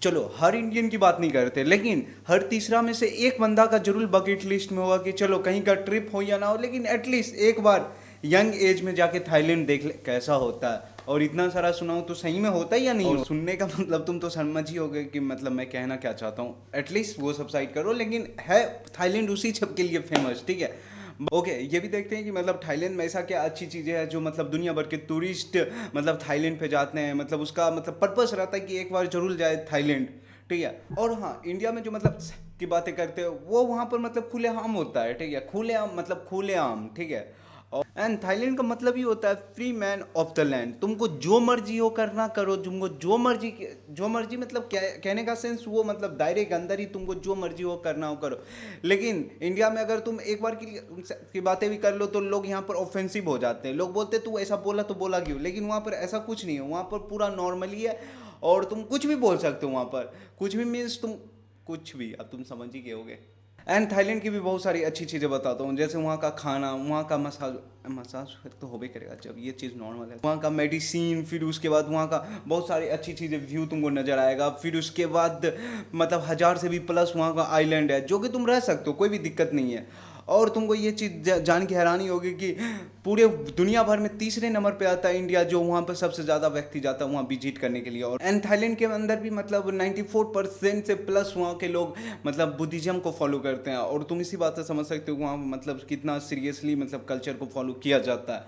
चलो हर इंडियन की बात नहीं करते, लेकिन हर तीसरा में से एक बंदा का जरूर बकेट लिस्ट में होगा कि चलो कहीं का ट्रिप हो या ना हो, लेकिन एटलीस्ट एक बार यंग एज में जाके थाईलैंड देख ले कैसा होता है। और इतना सारा सुनाऊं तो सही में होता है या नहीं हो? सुनने का मतलब तुम तो समझ ही होगे कि मतलब मैं कहना क्या चाहता हूँ। एटलीस्ट वो सब साइड करो, लेकिन है थाईलैंड उसी सब के लिए फेमस, ठीक है। ओके ये भी देखते हैं कि मतलब थाईलैंड में ऐसा क्या अच्छी चीज़ें हैं जो मतलब दुनिया भर के टूरिस्ट मतलब थाईलैंड पे जाते हैं, मतलब उसका मतलब पर्पस रहता है कि एक बार जरूर जाए थाईलैंड, ठीक है। और हाँ, इंडिया में जो मतलब की बातें करते हो वो वहाँ पर मतलब खुलेआम होता है, ठीक है। खुलेआम मतलब खुलेआम, ठीक है। एंड थाईलैंड का मतलब ही होता है free man of the land. तुमको जो मर्जी हो करना करो, तुमको जो मर्जी मतलब कहने का सेंस वो मतलब दायरे के अंदर ही तुमको जो मर्जी हो करना हो करो। लेकिन इंडिया में अगर तुम एक बार की बातें भी कर लो तो लोग यहाँ पर ऑफेंसिव हो जाते हैं। लोग बोलते तू ऐसा बोला तो बोला क्यों, लेकिन वहाँ पर ऐसा कुछ नहीं है, वहाँ पर पूरा नॉर्मली है और तुम कुछ भी बोल सकते हो वहाँ पर। कुछ भी मीन्स तुम कुछ भी, अब तुम समझ ही गए होगे। एंड थाईलैंड की भी बहुत सारी अच्छी चीज़ें बताता हूँ, जैसे वहाँ का खाना, वहाँ का मसाज मसाज फिर तो हो भी करेगा जब ये चीज़ नॉर्मल है, वहाँ का मेडिसिन, फिर उसके बाद वहाँ का बहुत सारी अच्छी चीज़ें, व्यू तुमको नज़र आएगा। फिर उसके बाद मतलब 1000 से भी प्लस वहाँ का आइलैंड है जो कि तुम रह सकते हो, कोई भी दिक्कत नहीं है। और तुमको ये चीज़ जान के हैरानी होगी कि पूरे दुनिया भर में तीसरे नंबर पे आता है इंडिया, जो वहाँ पर सबसे ज़्यादा व्यक्ति जाता है वहाँ विजिट करने के लिए। और एंड थाईलैंड के अंदर भी मतलब 94% से प्लस वहाँ के लोग मतलब बुद्धिज़्म को फॉलो करते हैं। और तुम इसी बात से समझ सकते हो वहाँ मतलब कितना सीरियसली मतलब कल्चर को फॉलो किया जाता है।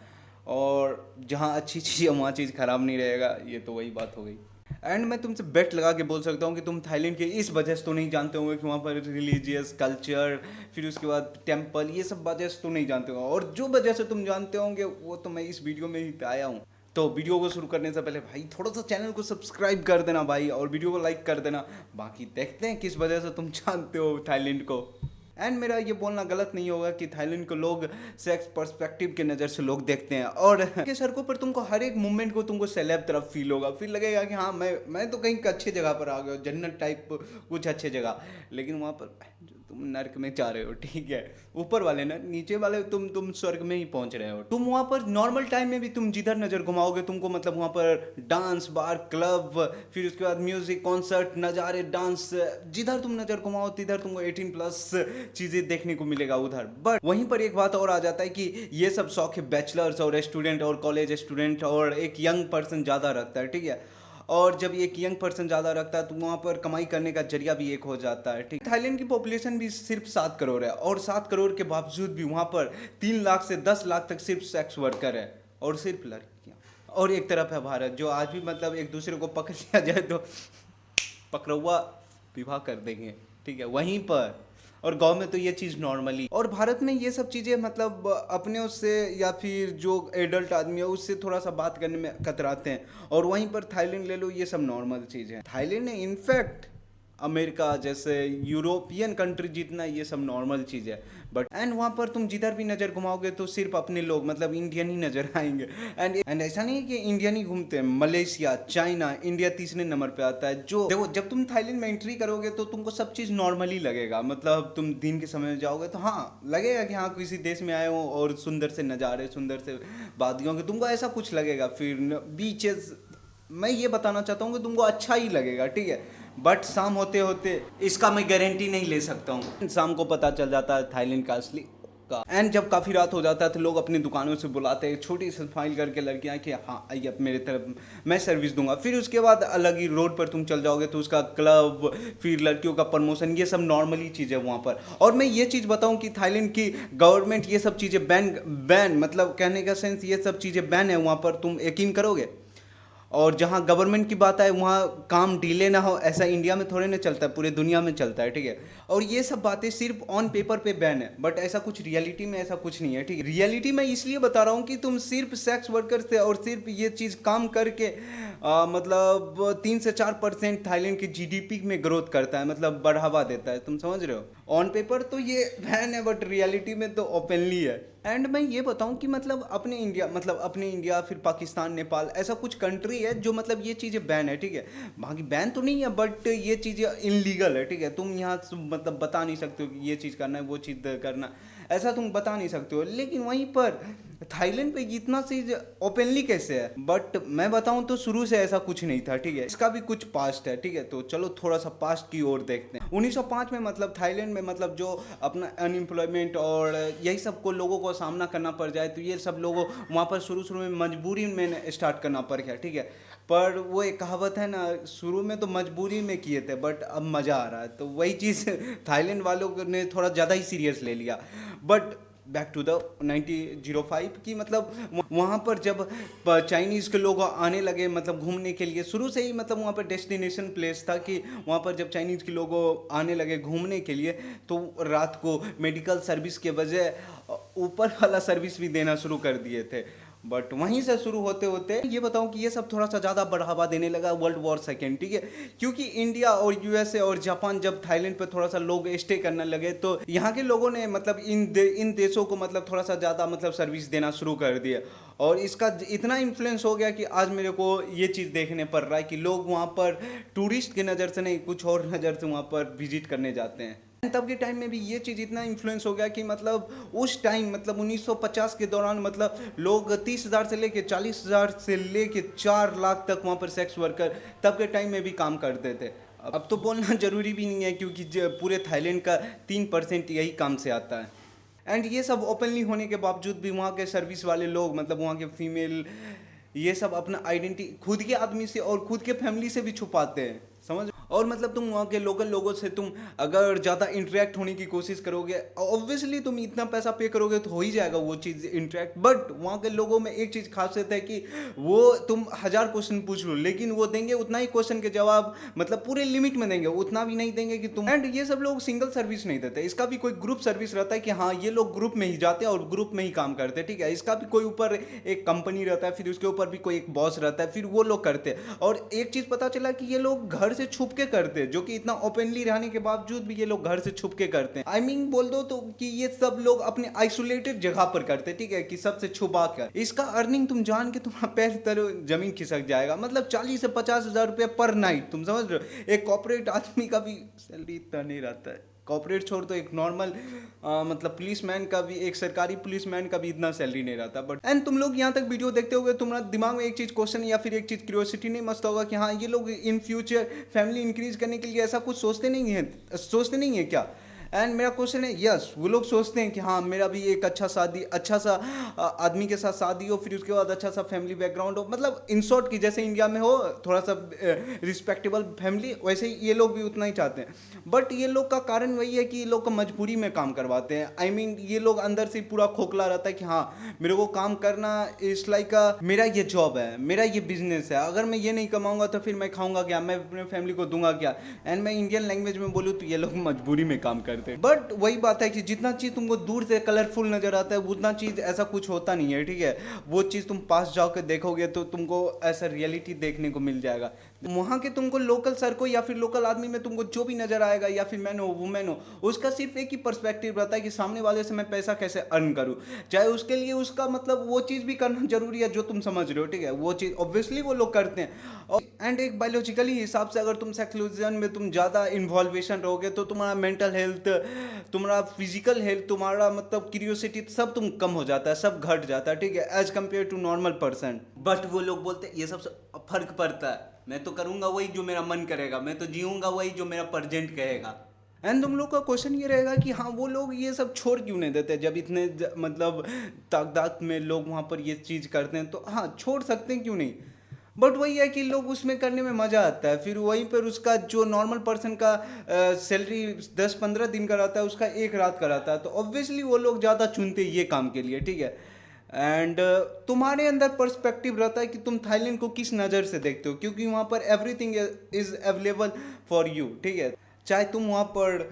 और जहाँ अच्छी चीज़ है वहाँ चीज़ ख़राब नहीं रहेगा, ये तो वही बात हो गई। एंड मैं तुमसे बेट लगा के बोल सकता हूँ कि तुम थाईलैंड के इस वजह से तो नहीं जानते होंगे कि वहाँ पर रिलीजियस कल्चर, फिर उसके बाद टेम्पल, ये सब वजह से तो नहीं जानते होंगे। और जो वजह से तुम जानते होंगे वो तो मैं इस वीडियो में ही आया हूँ। तो वीडियो को शुरू करने से पहले भाई थोड़ा सा चैनल को सब्सक्राइब कर देना भाई, और वीडियो को लाइक कर देना। बाकी देखते हैं किस वजह से तुम जानते हो थाईलैंड को। एंड मेरा ये बोलना गलत नहीं होगा कि थाईलैंड को लोग सेक्स पर्सपेक्टिव के नज़र से लोग देखते हैं, और के सड़कों पर तुमको हर एक मूवमेंट को तुमको सेलेब तरफ फील होगा, फिर लगेगा कि हाँ मैं तो कहीं अच्छे जगह पर आ गया, जन्नत टाइप कुछ अच्छे जगह। लेकिन वहाँ पर तुम नर्क में जा रहे हो, ठीक है। ऊपर वाले ना, नीचे वाले तुम स्वर्ग में ही पहुंच रहे हो। तुम वहाँ पर नॉर्मल टाइम में भी तुम जिधर नज़र घुमाओगे तुमको मतलब वहाँ पर डांस बार, क्लब, फिर उसके बाद म्यूजिक, कॉन्सर्ट, नज़ारे, डांस, जिधर तुम नज़र घुमाओ तिधर तुमको 18+ चीज़ें देखने को मिलेगा उधर। बट वहीं पर एक बात और आ जाता है कि ये सब शौक है बैचलर्स और स्टूडेंट और कॉलेज स्टूडेंट और एक यंग पर्सन ज़्यादा रखता है, ठीक है। और जब एक यंग पर्सन ज़्यादा रखता है तो वहाँ पर कमाई करने का जरिया भी एक हो जाता है, ठीक। थाईलैंड की पॉपुलेशन भी सिर्फ 7 करोड़ है, और 7 करोड़ के बावजूद भी वहाँ पर 3 लाख से 10 लाख तक सिर्फ सेक्स वर्कर है, और सिर्फ लड़कियाँ। और एक तरफ है भारत, जो आज भी मतलब एक दूसरे को पकड़ लिया जाए तो पकड़ुआ विवाह कर देंगे, ठीक है, वहीं पर। और गांव में तो ये चीज़ नॉर्मली। और भारत में ये सब चीज़ें मतलब अपने उससे या फिर जो एडल्ट आदमी है उससे थोड़ा सा बात करने में कतराते हैं। और वहीं पर थाईलैंड ले लो, ये सब नॉर्मल चीज़ है। थाईलैंड ने इनफैक्ट अमेरिका जैसे यूरोपियन कंट्री जितना ये सब नॉर्मल चीज़ है। बट एंड वहाँ पर तुम जिधर भी नज़र घुमाओगे तो सिर्फ अपने लोग मतलब इंडियन ही नज़र आएंगे। एंड ऐसा नहीं है कि इंडियन ही घूमते हैं, मलेशिया, चाइना, इंडिया तीसरे नंबर पे आता है। जो देखो जब तुम थाईलैंड में एंट्री करोगे तो तुमको सब चीज़ नॉर्मली लगेगा, मतलब तुम दिन के समय में जाओगे तो हाँ लगेगा कि हाँ किसी देश में आए हो, और सुंदर से नज़ारे, सुंदर से वादियों के, तुमको ऐसा कुछ लगेगा। फिर बीचेस, मैं ये बताना चाहता हूँ कि तुमको अच्छा ही लगेगा, ठीक है। बट शाम होते होते इसका मैं गारंटी नहीं ले सकता हूँ, शाम को पता चल जाता है थाईलैंड का असली का। एंड जब काफ़ी रात हो जाता है तो लोग अपनी दुकानों से बुलाते हैं छोटी सी फाइल करके लड़कियाँ कि हाँ आइए अब मेरे तरफ, मैं सर्विस दूंगा। फिर उसके बाद अलग ही रोड पर तुम चल जाओगे तो उसका क्लब, फिर लड़कियों का प्रमोशन, ये सब नॉर्मली चीज़ है वहाँ पर। और मैं ये चीज़ बताऊँ कि थाईलैंड की गवर्नमेंट ये सब चीज़ें बैन मतलब कहने का सेंस ये सब चीज़ें बैन है वहाँ पर, तुम यकीन करोगे। और जहाँ गवर्नमेंट की बात है वहाँ काम डिले ना हो, ऐसा इंडिया में थोड़े ना चलता है, पूरे दुनिया में चलता है, ठीक है। और ये सब बातें सिर्फ ऑन पेपर पे बैन है, बट ऐसा कुछ रियलिटी में ऐसा कुछ नहीं है, ठीक है। रियलिटी में इसलिए बता रहा हूँ कि तुम सिर्फ सेक्स वर्कर से और सिर्फ ये चीज़ काम करके मतलब 3 से 4% थाईलैंड की जीडीपी में ग्रोथ करता है, मतलब बढ़ावा देता है, तुम समझ रहे हो। ऑन पेपर तो ये बैन है बट रियलिटी में तो ओपनली है। एंड मैं ये बताऊं कि मतलब अपने इंडिया फिर पाकिस्तान, नेपाल, ऐसा कुछ कंट्री है जो मतलब ये चीज़ें बैन है, ठीक है। बाकी बैन तो नहीं है बट ये चीज़ें इनलीगल है, ठीक है। तुम यहाँ मतलब बता नहीं सकते हो कि ये चीज़ करना है वो चीज़ करना। ऐसा तुम बता नहीं सकते हो। लेकिन वहीं पर थाईलैंड पे इतना चीज ओपनली कैसे है? बट मैं बताऊं तो शुरू से ऐसा कुछ नहीं था, ठीक है। इसका भी कुछ पास्ट है, ठीक है। तो चलो थोड़ा सा पास्ट की ओर देखते हैं। 1905 में मतलब थाईलैंड में मतलब जो अपना अनएम्प्लॉयमेंट और यही सब को लोगों को सामना करना पड़ जाए, तो ये सब लोगों वहाँ पर शुरू में मजबूरी में स्टार्ट करना पड़ गया, ठीक है। पर वो एक कहावत है ना, शुरू में तो मजबूरी में किए थे बट अब मज़ा आ रहा है। तो वही चीज़ थाईलैंड वालों ने थोड़ा ज़्यादा ही सीरियस ले लिया। बट बैक टू द 1905 की मतलब वहाँ पर जब चाइनीज़ के लोग आने लगे मतलब घूमने के लिए, शुरू से ही मतलब वहाँ पर डेस्टिनेशन प्लेस था कि वहाँ पर जब चाइनीज़ के लोग आने लगे घूमने के लिए, तो रात को मेडिकल सर्विस के बजाय ऊपर वाला सर्विस भी देना शुरू कर दिए थे। बट वहीं से शुरू होते होते ये बताऊं कि ये सब थोड़ा सा ज़्यादा बढ़ावा देने लगा वर्ल्ड वॉर सेकेंड, ठीक है। क्योंकि इंडिया और यूएसए और जापान जब थाईलैंड पे थोड़ा सा लोग स्टे करने लगे, तो यहाँ के लोगों ने मतलब इन देशों को मतलब थोड़ा सा ज़्यादा मतलब सर्विस देना शुरू कर दिया। और इसका इतना इन्फ्लुएंस हो गया कि आज मेरे को ये चीज़ देखने पड़ रहा है कि लोग वहाँ पर टूरिस्ट की नज़र से नहीं, कुछ और नज़र से वहाँ पर विजिट करने जाते हैं। तब के टाइम में भी ये चीज़ इतना इन्फ्लुएंस हो गया कि मतलब उस टाइम मतलब 1950 के दौरान मतलब लोग 30,000 से लेके 40,000 से लेके 4 लाख तक वहाँ पर सेक्स वर्कर तब के टाइम में भी काम करते थे। अब तो बोलना ज़रूरी भी नहीं है क्योंकि पूरे थाईलैंड का 3% यही काम से आता है। एंड ये सब ओपनली होने के बावजूद भी वहाँ के सर्विस वाले लोग मतलब वहाँ के फीमेल ये सब अपना आइडेंटिटी खुद के आदमी से और खुद के फैमिली से भी छुपाते हैं, समझ। और मतलब तुम वहाँ के लोकल लोगों से तुम अगर ज़्यादा इंटरेक्ट होने की कोशिश करोगे, ऑब्वियसली तुम इतना पैसा पे करोगे तो हो ही जाएगा वो चीज़ इंटरेक्ट। बट वहाँ के लोगों में एक चीज़ खासियत है कि वो तुम 1000 क्वेश्चन पूछ लो लेकिन वो देंगे उतना ही क्वेश्चन के जवाब, मतलब पूरे लिमिट में देंगे, उतना भी नहीं देंगे कि तुम। एंड ये सब लोग सिंगल सर्विस नहीं देते, इसका भी कोई ग्रुप सर्विस रहता है कि हाँ ये लोग ग्रुप में ही जाते हैं और ग्रुप में ही काम करते हैं, ठीक है। इसका भी कोई ऊपर एक कंपनी रहता है, फिर उसके ऊपर भी कोई एक बॉस रहता है, फिर वो लोग करते हैं। और एक चीज़ पता चला कि ये लोग घर से छुप के करते हैं, जो कि इतना ओपनली रहने के बावजूद भी ये लोग घर से छुप के करते हैं। आई मीन बोल दो तो कि ये सब लोग अपने आइसोलेटेड जगह पर करते हैं, ठीक है, कि सबसे छुपा कर। इसका अर्निंग तुम जान के तुम्हारा पैर तले जमीन खिसक जाएगा। मतलब 40 से 50,000 रुपये पर नाइट, तुम समझ रहे हो। एक कॉर्पोरेट आदमी का भी सैलरी इतना नहीं रहता है, कॉर्पोरेट छोड़ तो एक नॉर्मल मतलब पुलिसमैन का भी, एक सरकारी पुलिसमैन का भी इतना सैलरी नहीं रहता। बट एंड तुम लोग यहाँ तक वीडियो देखते हुए तुम्हारा दिमाग में एक चीज़ क्वेश्चन या फिर एक चीज़ क्यूरियोसिटी नहीं मचता होगा कि हाँ ये लोग इन फ्यूचर फैमिली इंक्रीज करने के लिए ऐसा कुछ सोचते नहीं है क्या? एंड मेरा क्वेश्चन है यस, वो लोग सोचते हैं कि हाँ मेरा भी एक अच्छा सा आदमी के साथ शादी हो, फिर उसके बाद अच्छा सा फैमिली बैकग्राउंड हो, मतलब इन शॉर्ट की जैसे इंडिया में हो थोड़ा सा रिस्पेक्टेबल फैमिली, वैसे ही ये लोग भी उतना ही चाहते हैं। बट ये लोग का कारण वही है कि ये लोग का मजबूरी में काम करवाते हैं। आई मीन ये लोग अंदर से पूरा खोखला रहता है कि हाँ मेरे को काम करना इस लाइक मेरा ये जॉब है, मेरा ये बिजनेस है, अगर मैं ये नहीं कमाऊंगा तो फिर मैं खाऊंगा क्या, मैं अपने फैमिली को दूंगा क्या। एंड मैं इंडियन लैंग्वेज में बोलूँ तो ये लोग मजबूरी में काम करते हैं। बट वही बात है कि जितना चीज़ तुमको दूर से कलरफुल नजर आता है उतना चीज़ ऐसा कुछ होता नहीं है, ठीक है। वो चीज़ तुम पास जाओ के देखोगे तो तुमको ऐसा रियलिटी देखने को मिल जाएगा। वहाँ के तुमको लोकल सर को या फिर लोकल आदमी में तुमको जो भी नजर आएगा, या फिर मैन हो वुमेन हो, उसका सिर्फ एक ही पर्सपेक्टिव रहता है कि सामने वाले से मैं पैसा कैसे अर्न करूँ, चाहे उसके लिए उसका मतलब वो चीज़ भी करना जरूरी है जो तुम समझ रहे हो, ठीक है। वो चीज़ ऑब्वियसली वो लोग करते हैं। और एंड एक बायोलॉजिकली हिसाब से अगर तुम सेक्सुअलिज्म में तुम ज़्यादा इन्वॉल्वेशन रहोगे तो तुम्हारा मेंटल हेल्थ, तुम्हारा फिजिकल हेल्थ, तुम्हारा मतलब क्यूरियोसिटी सब तुम कम हो जाता है, सब घट जाता है, ठीक है, as compare to normal person. But वो लोग बोलते हैं ये सब फर्क पड़ता है, मैं तो करूँगा वही जो मेरा मन करेगा, मैं तो जीऊँगा वही जो मेरा प्रेजेंट कहेगा। एंड तुम लोग का क्वेश्चन ये रहेगा कि हाँ वो लोग ये सब छोड़ क्यों नहीं देते, जब इतने मतलब तादाद में लोग वहाँ पर ये चीज़ करते हैं तो हाँ छोड़ सकते हैं, क्यों नहीं। बट वही है कि लोग उसमें करने में मज़ा आता है, फिर वहीं पर उसका जो नॉर्मल पर्सन का सैलरी 10-15 दिन का रहता है उसका एक रात का रहता है, तो ऑब्वियसली वो लोग ज़्यादा चुनते ये काम के लिए, ठीक है। एंड तुम्हारे अंदर पर्सपेक्टिव रहता है कि तुम थाईलैंड को किस नज़र से देखते हो, क्योंकि वहाँ पर everything is available for you, ठीक है। चाहे तुम वहाँ पर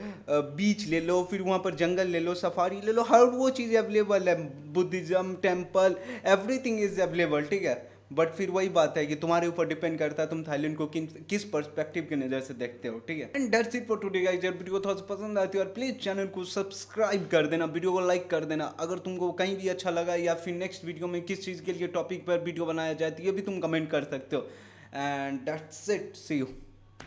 बीच ले लो, फिर वहाँ पर जंगल ले लो, सफारी ले लो, हर वो चीज़ अवेलेबल है, Buddhism temple everything is available, ठीक है। बट फिर वही बात है कि तुम्हारे ऊपर डिपेंड करता है तुम थाईलैंड को किस पर्सपेक्टिव की नज़र से देखते हो, ठीक है। And that's it for today guys. यार वीडियो थोड़ा सा पसंद आती है और प्लीज़ चैनल को सब्सक्राइब कर देना, वीडियो को लाइक कर देना। अगर तुमको कहीं भी अच्छा लगा या फिर नेक्स्ट वीडियो में किस चीज़ के लिए टॉपिक पर वीडियो बनाया जाए तो ये भी तुम कमेंट कर सकते हो। And that's it, see you.